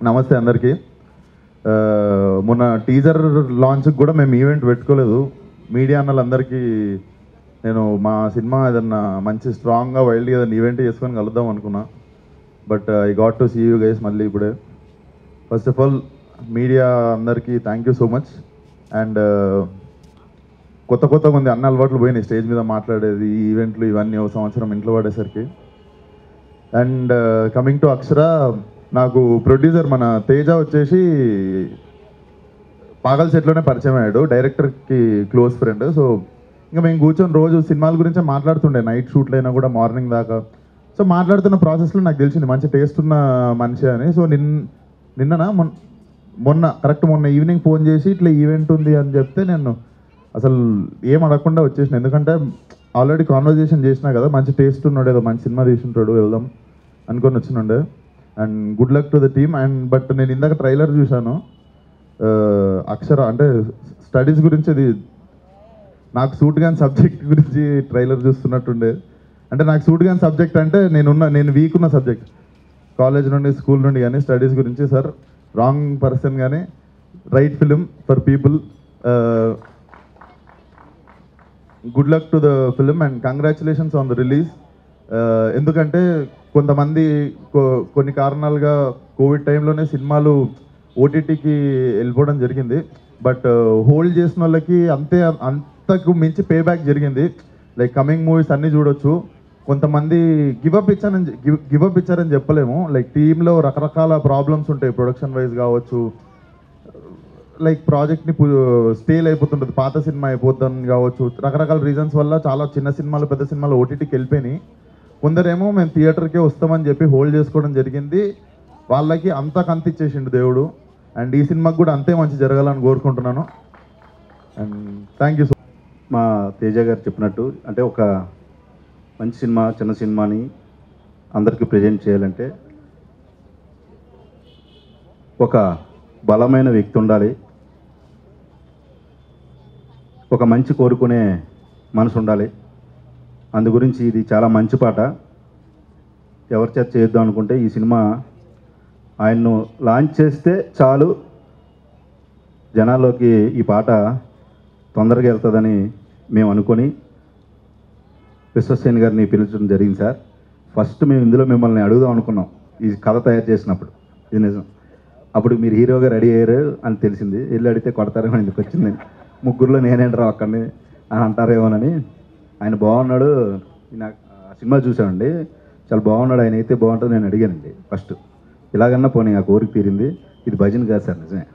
నమస్తే అందరికీ. మొన్న టీజర్ లాంచ్కి కూడా మేము ఈవెంట్ పెట్టుకోలేదు. మీడియా అన్నలందరికీ నేను మా సినిమా ఏదన్నా మంచి స్ట్రాంగ్గా వైల్డ్గా ఏదైనా ఈవెంట్ చేసుకొని కలుద్దాం అనుకున్నా. But I got to see you guys మళ్ళీ ఇప్పుడే. ఫస్ట్ ఆఫ్ ఆల్ మీడియా అందరికీ thank you so much. And కొత్త మంది అన్న అలవాట్లు పోయినాయి స్టేజ్ మీద మాట్లాడేది, ఈవెంట్లు ఇవన్నీ ఒక సంవత్సరం ఇంట్లో పడేసరికి. అండ్ కమింగ్ టు అక్షర, నాకు ప్రొడ్యూసర్ మన తేజ వచ్చేసి పాగల్ సెట్లోనే పరిచయం అయ్యాడు, డైరెక్టర్కి క్లోజ్ ఫ్రెండ్. సో ఇంకా మేము కూర్చొని రోజు సినిమాల గురించే మాట్లాడుతుండే, నైట్ షూట్లు అయినా కూడా మార్నింగ్ దాకా. సో మాట్లాడుతున్న ప్రాసెస్లో నాకు తెలిసింది మంచి టేస్ట్ ఉన్న మనిషి అని. సో మొన్న ఈవినింగ్ ఫోన్ చేసి ఇట్లా ఈవెంట్ ఉంది అని చెప్తే నేను అసలు ఏం అడగకుండా వచ్చేసిన. ఎందుకంటే ఆల్రెడీ కాన్వర్జేషన్ చేసినా కదా, మంచి టేస్ట్ ఉన్నాడు, ఏదో మంచి సినిమా తీసుంటాడు, వెళ్దాం అనుకొని వచ్చినుండే. And good luck to the team. And but నేను ఇందాక ట్రైలర్ చూశాను, అక్షర అంటే స్టడీస్ గురించి, అది నాకు సూట్ కాని సబ్జెక్ట్ గురించి ట్రైలర్ చూస్తున్నట్టుండే. అంటే నాకు సూట్ కాని సబ్జెక్ట్ అంటే నేను వీక్ ఉన్న సబ్జెక్ట్, కాలేజ్ నుండి స్కూల్ నుండి కానీ స్టడీస్ గురించి. సార్ రాంగ్ పర్సన్ కానీ right film for people. Good luck to the film and congratulations on the release. ఎందుకంటే కొంతమంది కొన్ని కారణాలుగా కోవిడ్ టైంలోనే సినిమాలు ఓటీటీకి వెళ్ళిపోవడం జరిగింది. బట్ హోల్డ్ చేసిన వాళ్ళకి అంతకు మించి పే బ్యాక్ జరిగింది. లైక్ కమింగ్ మూవీస్ అన్నీ చూడొచ్చు. కొంతమంది గివప్ ఇచ్చారని చెప్పలేము. లైక్ టీంలో రకరకాల ప్రాబ్లమ్స్ ఉంటాయి, ప్రొడక్షన్ వైజ్ కావచ్చు, లైక్ ప్రాజెక్ట్ని స్టేల్ అయిపోతుంటుంది, పాత సినిమా అయిపోతుందని కావచ్చు, రకరకాల రీజన్స్ వల్ల చాలా చిన్న సినిమాలు పెద్ద సినిమాలు ఓటీటీకి వెళ్ళిపోయినాయి. కొందరేమో మేము థియేటర్కే వస్తామని చెప్పి హోల్డ్ చేసుకోవడం జరిగింది. వాళ్ళకి అంతా కంతిచ్చేసిండు దేవుడు. అండ్ ఈ సినిమాకి కూడా అంతే మంచి జరగాలని కోరుకుంటున్నాను. And thank you so much. మా తేజ గారు చెప్పినట్టు, అంటే ఒక మంచి సినిమా, చిన్న సినిమాని అందరికీ ప్రజెంట్ చేయాలంటే ఒక బలమైన వ్యక్తి ఉండాలి, ఒక మంచి కోరుకునే మనసు ఉండాలి. అందు గురించి ఇది చాలా మంచి పాట. ఎవరి చేత చేద్దాం అనుకుంటే ఈ సినిమా ఆయన్ను లాంచ్ చేస్తే చాలు జనాల్లోకి ఈ పాట తొందరగా వెళ్తుందని మేము అనుకొని విశ్వసేన్ గారిని పిలిచడం జరిగింది. సార్ ఫస్ట్ మేము ఇందులో మిమ్మల్ని అడుగుదాం అనుకున్నాం ఈ కథ తయారు చేసినప్పుడు, ఇది నిజం. అప్పుడు మీరు హీరోగా రెడీ అయ్యారు అని తెలిసింది. వెళ్ళి అడిగితే కొడతారేమో, ఎందుకు వచ్చింది ముగ్గురులో నేనేంట్రా అక్కడిని అని అంటారేమోనని. ఆయన బాగున్నాడు, నాకు ఆ సినిమా చూసామండి, చాలా బాగున్నాడు, ఆయన అయితే బాగుంటుంది నేను అడిగానండి ఫస్ట్. ఇలాగన్నా పోనీ ఆ కోరిక తీరింది. ఇది భజన కాదు సార్, నిజమే.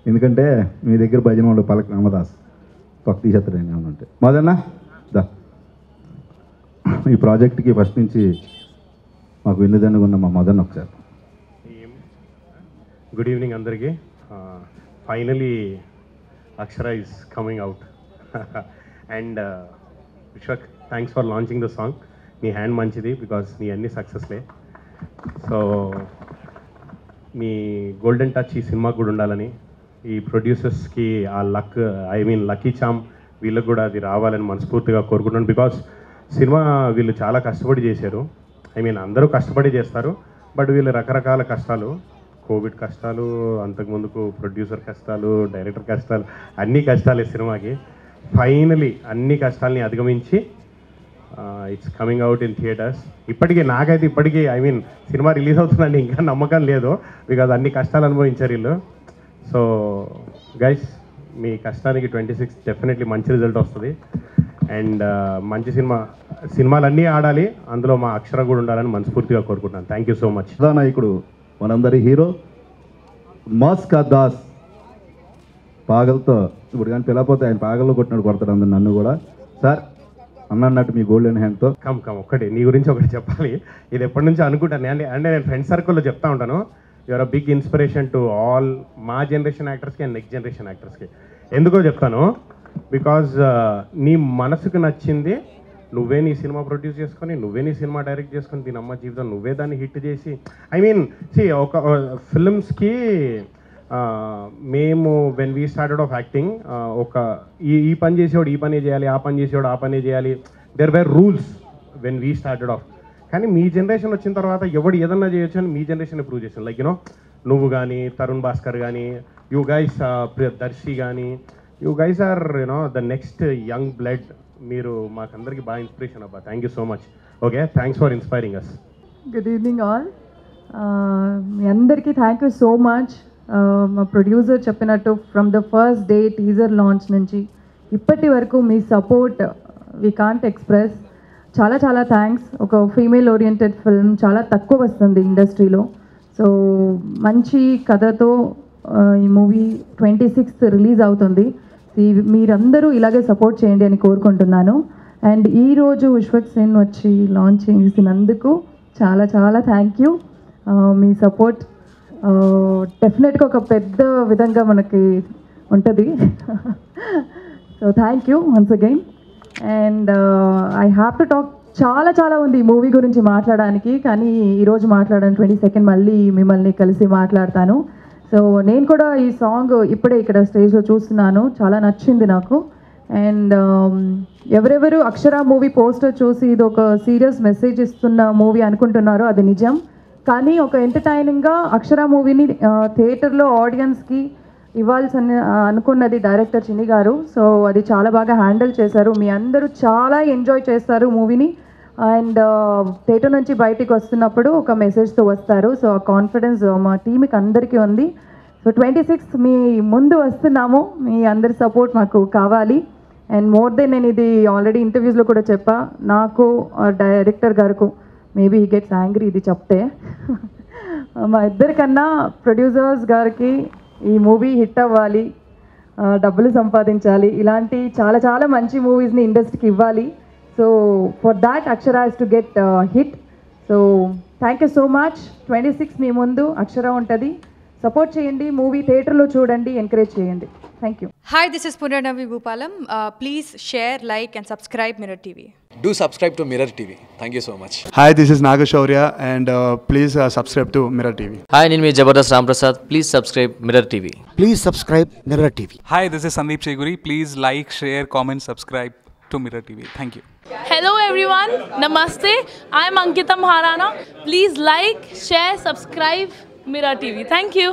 ఎందుకంటే మీ దగ్గర భజన వాళ్ళు పలక రామదాస్ పక్క తీసేస్తారు ఏమంటే మదన్నా దా. ఈ ప్రాజెక్ట్కి ఫస్ట్ నుంచి మాకు విన్నదన్నుగా ఉన్న మా మదన్ ఒకసారి. గుడ్ ఈవినింగ్ అందరికీ. Finally Akshara is coming out. And Vishwak, thanks for launching the song. నీ హ్యాండ్ మంచిది, బికాస్ నీ అన్ని సక్సెస్లే. సో మీ గోల్డెన్ టచ్ ఈ సినిమాకు కూడా ఉండాలని, ఈ ప్రొడ్యూసర్స్కి ఆ లక్కీ చామ్ వీళ్ళకి కూడా అది రావాలని మనస్ఫూర్తిగా కోరుకుంటున్నాను. బికాస్ సినిమా వీళ్ళు చాలా కష్టపడి చేశారు. అందరూ కష్టపడి చేస్తారు, బట్ వీళ్ళు రకరకాల కష్టాలు, కోవిడ్ కష్టాలు, అంతకుముందుకు ప్రొడ్యూసర్ కష్టాలు, డైరెక్టర్ కష్టాలు, అన్ని కష్టాలే సినిమాకి. ఫైనలీ అన్ని కష్టాలని అధిగమించి it's coming out in theatres. నాకైతే ఇప్పటికీ సినిమా రిలీజ్ అవుతుందండి ఇంకా నమ్మకం లేదు, బికాజ్ అన్ని కష్టాలు అనుభవించారు వీళ్ళు. సో గైస్, మీ కష్టానికి 26 డెఫినెట్లీ మంచి రిజల్ట్ వస్తుంది. అండ్ మంచి సినిమాలన్నీ ఆడాలి, అందులో మా అక్షర కూడా ఉండాలని మనస్ఫూర్తిగా కోరుకుంటున్నాను. Thank you so much. కథానాయకుడు మనందరి హీరో మాస్కా దాస్ పాగలతో ఇప్పుడు కానీ పిలకపోతే ఆయన పాగల్లో కొడతాడు అందరు, నన్ను కూడా. సార్ అన్నట్టు మీ గోల్డెన్ హ్యాండ్తో ఒకటి నీ గురించి ఒకటి చెప్పాలి. ఇది ఎప్పటి నుంచో అనుకుంటాను. అంటే నేను ఫ్రెండ్ సర్కిల్లో చెప్తా ఉంటాను, your a big inspiration to all మా జనరేషన్ యాక్టర్స్కి అండ్ నెక్స్ట్ జనరేషన్ యాక్టర్స్కి. ఎందుకో చెప్తాను, బికాజ్ నీ మనసుకు నచ్చింది నువ్వే నీ సినిమా ప్రొడ్యూస్ చేసుకొని, నువ్వే నీ సినిమా డైరెక్ట్ చేసుకొని, దీని అమ్మ జీవితం నువ్వే దాన్ని హిట్ చేసి, ఒక ఫిల్మ్స్కి మేము when we started of acting, ఒక ఈ పని చేసేవాడు ఈ పనే చేయాలి, ఆ పని చేసేవాడు ఆ పనే చేయాలి. There were rules when we started off. కానీ మీ జనరేషన్ వచ్చిన తర్వాత ఎవడు ఏదన్నా చేయొచ్చు అని మీ జనరేషన్ ప్రూవ్ చేశాను. లైక్ యూనో నువ్వు కానీ, తరుణ్ భాస్కర్ కానీ, యూ గైస్ దర్శి కానీ, you guys are you know the next young blood. మీరు మాకందరికి బాగా ఇన్స్పిరేషన్ అబ్బా. Thank you so much. Okay, thanks for inspiring us. Good evening all. మీ అందరికీ థ్యాంక్ యూ సో మచ్. మా ప్రొడ్యూసర్ చెప్పినట్టు from the first day teaser launch నుంచి ఇప్పటి వరకు మీ సపోర్ట్ వీ కాంట్ ఎక్స్ప్రెస్. చాలా చాలా థ్యాంక్స్. ఒక ఫీమేల్ ఓరియంటెడ్ ఫిల్మ్ చాలా తక్కువ వస్తుంది ఇండస్ట్రీలో. సో మంచి కథతో ఈ మూవీ 26th రిలీజ్ అవుతుంది. మీరందరూ ఇలాగే సపోర్ట్ చేయండి అని కోరుకుంటున్నాను. అండ్ ఈరోజు విశ్వక్ సేన్ వచ్చి లాంచ్ చేసినందుకు చాలా చాలా థ్యాంక్ యూ. మీ సపోర్ట్ డెఫినెట్గా ఒక పెద్ద విధంగా మనకి ఉంటుంది. So thank you once again. And I have to talk. చాలా చాలా ఉంది ఈ మూవీ గురించి మాట్లాడడానికి, కానీ ఈరోజు మాట్లాడాను. 22nd మళ్ళీ మిమ్మల్ని కలిసి మాట్లాడతాను. సో నేను కూడా ఈ సాంగ్ ఇప్పుడే ఇక్కడ స్టేజ్లో చూస్తున్నాను, చాలా నచ్చింది నాకు. అండ్ ఎవరెవరు అక్షర మూవీ పోస్టర్ చూసి ఇది ఒక సీరియస్ మెసేజ్ ఇస్తున్న మూవీ అనుకుంటున్నారో అది నిజం. కానీ ఒక ఎంటర్టైనింగ్గా అక్షర మూవీని థియేటర్లో ఆడియన్స్కి ఇవ్వాల్సిన అనుకున్నది డైరెక్టర్ చిన్ని గారు. సో అది చాలా బాగా హ్యాండిల్ చేశారు. మీ అందరూ చాలా ఎంజాయ్ చేస్తారు మూవీని. అండ్ థియేటర్ నుంచి బయటికి వస్తున్నప్పుడు ఒక మెసేజ్తో వస్తారు. సో ఆ కాన్ఫిడెన్స్ మా టీంకి అందరికీ ఉంది. సో 26th మీ ముందు వస్తున్నాము. మీ అందరి సపోర్ట్ మాకు కావాలి. అండ్ మోర్ దెన్ నేను ఇది ఆల్రెడీ ఇంటర్వ్యూస్లో కూడా చెప్పా, నాకు డైరెక్టర్ గారికి మేబీ హీ గెట్స్ యాంగ్రీ ఇది చెప్తే. మా ఇద్దరికన్నా ప్రొడ్యూసర్స్ గారికి ఈ మూవీ హిట్ అవ్వాలి, డబ్బులు సంపాదించాలి, ఇలాంటి చాలా చాలా మంచి మూవీస్ని ఇండస్ట్రీకి ఇవ్వాలి. So for that Akshara has to get hit. So thank you so much. 26 మీ ముందు అక్షర ఉంటుంది. సపోర్ట్ చేయండి, మూవీ థియేటర్లో చూడండి, ఎంకరేజ్ చేయండి. Thank you. Hi, this is Purnarnavi Bhupalam. Please share, like and subscribe Mirror TV. Do subscribe to Mirror TV. Thank you so much. Hi, this is Nagashaurya and please subscribe to Mirror TV. Hi, name is Jabardast Ramprasad. Please subscribe Mirror TV. Please subscribe Mirror TV. Hi, this is Sandeep Cheguri. Please like, share, comment, subscribe to Mirror TV. Thank you. Hello everyone. Namaste. I am Ankita Maharana. Please like, share, subscribe Mirror TV. Thank you.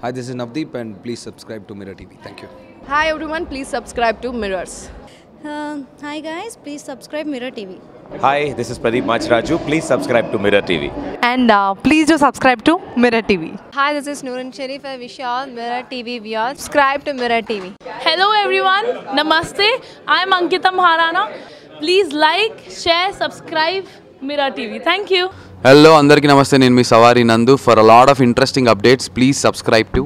Hi, this is Navdeep and please subscribe to Mirror TV. Thank you. Hi everyone, please subscribe to Mirrors. Hi guys, please subscribe Mirror TV. Hi, this is Pradeep Machraju. Please subscribe to Mirror TV. And please do subscribe to Mirror TV. Hi, this is Noorun Sharif. I wish you all Mirror TV viewers subscribe to Mirror TV. Hello everyone. Namaste. I am Ankita Maharana. Please like, share, subscribe Mirror TV. Thank you. Hello, andarki namaste. Nenu mi Savari Nandu. For a lot of interesting updates, please subscribe to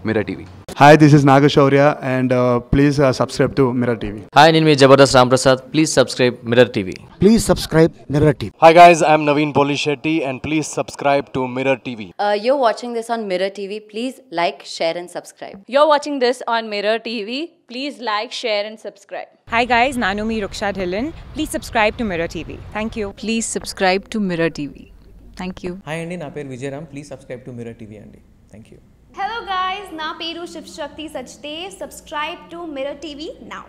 Mirror TV. Hi, this is Nagashaurya and please subscribe to Mirror TV. Hi, name is Jabardast Ramprasad. Please subscribe Mirror TV. Please subscribe Mirror TV. Hi guys, I am Naveen Polishetty and please subscribe to Mirror TV. You're watching this on Mirror TV. Please like, share and subscribe. You're watching this on Mirror TV. Please like, share and subscribe. Hi guys, Nanumi Ruksha Dhillon. Please subscribe to Mirror TV. Thank you. Please subscribe to Mirror TV. Thank you. Hi Andy, na peru Vijay Ram. Please subscribe to Mirror TV Andy. Thank you. Hello guys, na peru Shiv Shakti Sajdev. Subscribe to Mirror TV now.